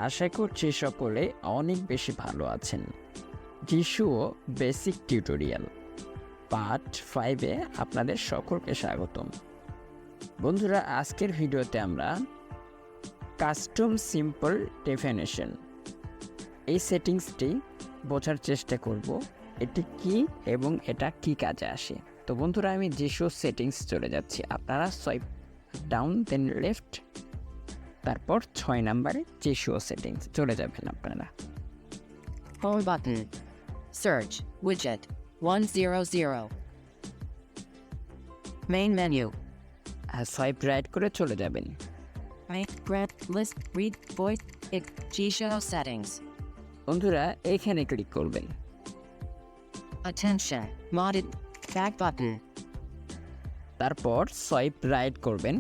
আশা করছি সকলে অনেক বেশি ভালো আছেন। যিশুও বেসিক টিউটোরিয়াল পার্ট 5-এ আপনাদের সকলকে স্বাগতম। বন্ধুরা, আজকের ভিডিওতে আমরা কাস্টম সিম্পল ডেফিনেশন এই সেটিংসটি বোঝার চেষ্টা করব, এটি কি এবং এটা কি কাজে আসে। তো বন্ধুরা, আমি যিশু সেটিংস চলে যাচ্ছি। আপনারা সোয়াইপ ডাউন দেন লেফট, তারপর 6 নম্বরে যিশু সেটিংস চলে যাবেন আপনারা। Home button. Search. Widget. 100. Main menu. Swipe right করে চলে যাবেন। Main grant list read voice Gshow settings. বন্ধুরা, এখানে ক্লিক করবেন। Attention. Modded. Back button. তারপর সোয়াইপ রাইট করবেন।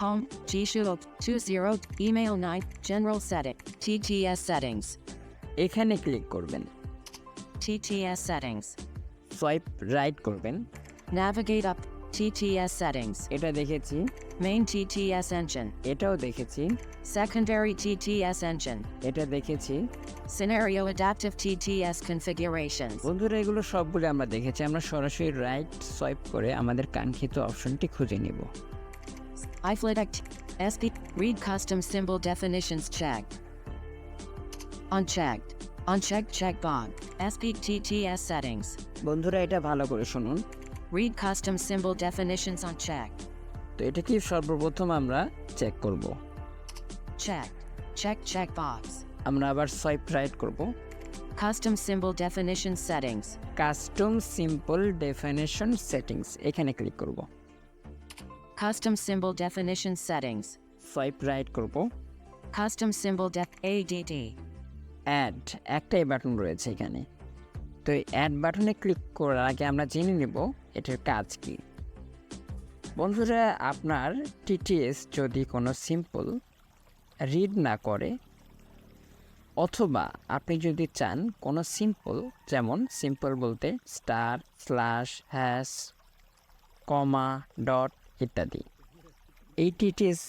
Home. Gshow 20. Email 9. General setting. TTS settings. এখানে ক্লিক করবেন। TTS settings. সোয়াইপ রাইট করবেন। Navigate up. TTS settings. এটা দেখেছি, Main TTS engine. এটাও দেখেছি, Secondary TTS engine. এটা দেখেছি। Scenario adaptive TTS configurations. বন্ধুরা, এগুলো সবগুলো আমরা দেখেছি। আমরা সরাসরি রাইট সোয়াইপ করে আমাদের কাঙ্ক্ষিত অপশনটি খুঁজে নিব। iFLIT SP read custom symbol definitions checked. Unchecked. Unchecked checkbox. SPTTS settings. বন্ধুরা, এটা ভালো করে শুনুন। Read custom symbol definitions unchecked. তো এটা কি সর্বপ্রথম আমরা চেক করব। Checked. Check checkbox. আমরা আবার সোয়াইপ রাইট করব। Custom symbol definition settings. Custom simple definition settings, এখানে ক্লিক করব। Custom symbol definition settings. Swipe right করব। Custom symbol ADD. অ্যাড একটাই বাটন রয়েছে এখানে। তো এই অ্যাড বাটনে ক্লিক করার আগে আমরা জেনে নেব এটার কাজ কি। বন্ধুরা, আপনার টিটিএস যদি কোনো সিম্পল রিড না করে, অথবা আপনি যদি চান কোনো সিম্পল, যেমন সিম্পল বলতে স্টার, স্ল্যাশ, হ্যাশ, কমা, ডট ইত্যাদি, এই টিটিএস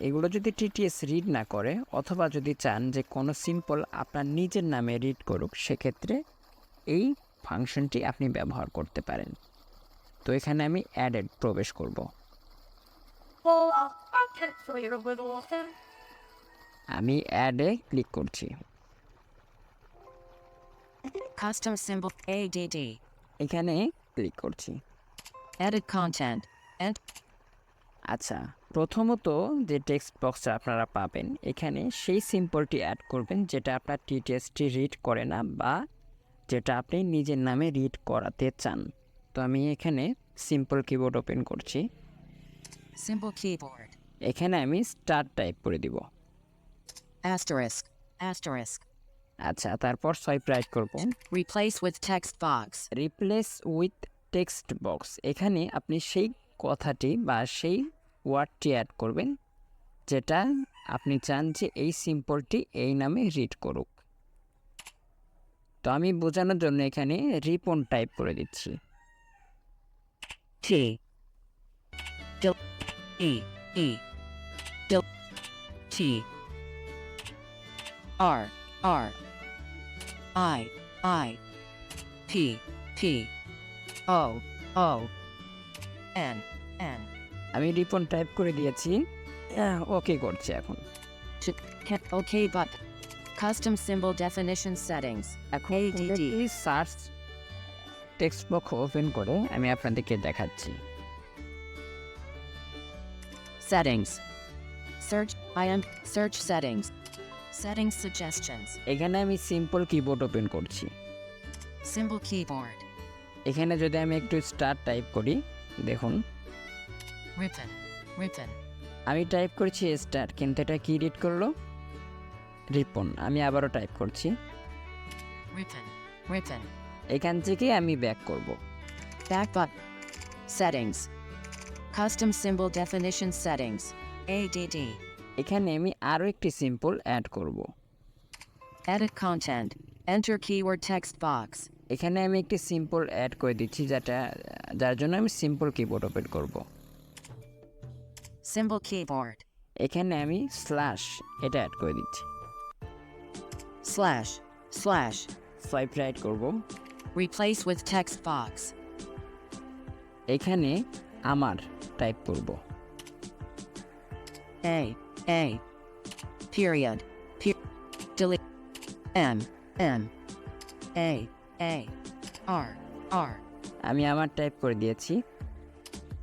এগুলো যদি টিটিএস রিড না করে, অথবা যদি চান যে কোনো সিম্পল আপনার নিজের নামে রিড করুক, সেক্ষেত্রে এই ফাংশনটি আপনি ব্যবহার করতে পারেন। তো এখানে আমি অ্যাডেড প্রবেশ করব। আমি অ্যাডে ক্লিক করছি। Custom symbol ADD. এখানে ক্লিক করছি। Edit content. And আচ্ছা, প্রথমত যে টেক্সট বক্সটা আপনারা পাবেন, এখানে সেই সিম্পলটি অ্যাড করবেন যেটা আপনার টিটিএসটি রিড করে না, বা যেটা আপনি নিজের নামে রিড করাতে চান। তো আমি এখানে সিম্পল কিবোর্ড ওপেন করছি। simple keyboard. এখানে আমি স্টার টাইপ করে দিব। Asterisk. Asterisk. আচ্ছা, তারপর সোয়াইপ রাইট করব। Replace with text box. Replace with text box, এখানে আপনি সেই কথাটি বা সেই ওয়ার্ডটি অ্যাড করবেন যেটা আপনি চান যে এই সিম্পলটি এই নামে রিড করুক। তো আমি বোঝানোর জন্য এখানে রিপন টাইপ করে দিচ্ছি। T. E. E. T. R. R. I. I. P. P. O. O. N. N. আমি রিপন টাইপ করে দিয়েছি, ওকে করছি এখন। OK button. Custom symbol definition settings. এখন ADD. Search text box open করে আমি আপনাদেরকে দেখাচ্ছি। Settings. Search. Search settings. Settings suggestions. এখানে আমি সিম্পল কিবোর্ড ওপেন করছি। Symbol keyboard. এখানে যদি আমি একটু স্টার টাইপ করি, দেখুন Written. Written. আমি টাইপ করছি স্টার, কিন্তু এটা কি রিড করলো? রিপন। আমি আবারও টাইপ করছি। Written. Written. এখান থেকে আমি ব্যাক করব। Back button. Settings. Custom symbol definition settings. ADD. এখানে আমি আরও একটি সিম্পল অ্যাড করব। Edit content. Enter keyword text box. এখানে আমি একটি সিম্পল অ্যাড করে দিচ্ছি, যার জন্য আমি সিম্পল কিবোর্ড ওপেন করব। Symbol keyboard. এখানে আমি স্ল্যাশ এটা অ্যাড করে দিচ্ছি। slash সোয়াইপ রাইট করব। replace with text box. এখানে আমার টাইপ করব। A period delete M A R আমি আমার টাইপ করে দিয়েছি।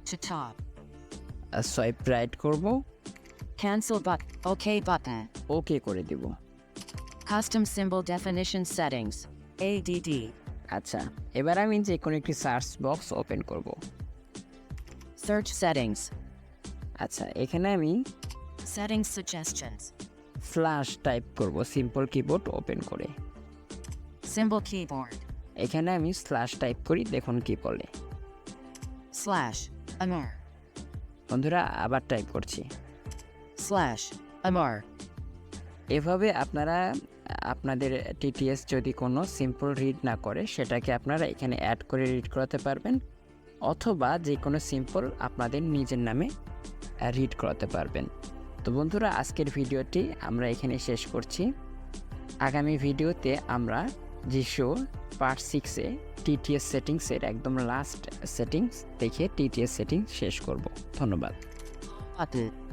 to top. সোয়াইপ রাইট করব, Cancel button. OK button. ওকে করে দিব। Custom symbol definition settings. ADD. আচ্ছা, এবার আমি যে কোনো একটি সার্চ বক্স ওপেন করব। Search settings. আচ্ছা, এখানে আমি Settings suggestions. ফ্ল্যাশ টাইপ করব সিম্পল কিবোর্ড ওপেন করে। Symbol keyboard. এখানে আমি স্ল্যাশ টাইপ করি, দেখুন কি বলে। /amar বন্ধুরা আবার টাইপ করছি। /amar. এভাবে আপনারা আপনাদের টিটিএস যদি কোনো সিম্পল রিড না করে সেটাকে আপনারা এখানে অ্যাড করে রিড করাতে পারবেন, অথবা যে কোনো সিম্পল আপনাদের নিজের নামে রিড করাতে পারবেন। তো বন্ধুরা আজকের ভিডিওটি আমরা এখানে শেষ করছি। আগামী ভিডিওতে আমরা জিশো পার্ট 6-এ টিটিএস সেটিংসের একদম লাস্ট সেটিংস দেখে টিটিএস সেটিংস শেষ করব। ধন্যবাদ। Button.